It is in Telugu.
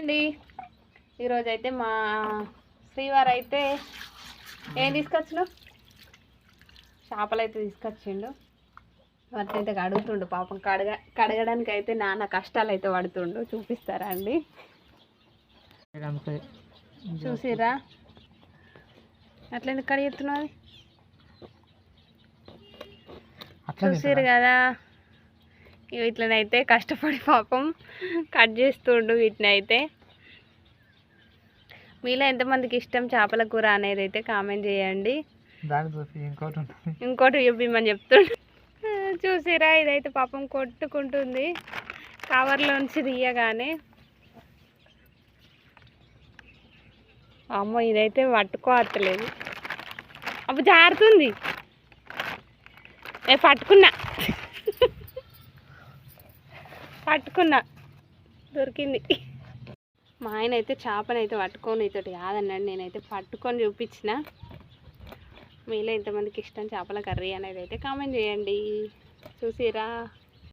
అండి ఈరోజు అయితే మా శ్రీవారు అయితే ఏం తీసుకొచ్చినావు? చేపలు అయితే తీసుకొచ్చిండు. వాటిని అయితే కడుగుతుండు పాపం. కడగడానికి అయితే నాన్న కష్టాలు అయితే పడుతుండు. చూపిస్తారా అండి? చూసిరా అట్లా ఎందుకు కడిగెత్తున్నావు? చూసిరు కదా, వీటినైతే కష్టపడి పాపం కట్ చేస్తుండు. వీటిని అయితే మీలో ఎంతమందికి ఇష్టం చేపల కూర అనేది అయితే కామెంట్ చేయండి. ఇంకోటి చూపిమని చెప్తుండు. చూసిరా, ఇదైతే పాపం కొట్టుకుంటుంది కవర్లోంచి తీయగానే. అమ్మో, ఇదైతే పట్టుకోవట్లేదు. అప్పుడు జారుతుంది. పట్టుకున్నా దొరికింది. మా ఆయన అయితే చేపనైతే పట్టుకొని ఇతోటి కాదన్నాడు. నేనైతే పట్టుకొని చూపించిన. మీలో ఎంతమందికి ఇష్టం చేపల కర్రీ అనేది అయితే కామెంట్ చేయండి. చూసిరా.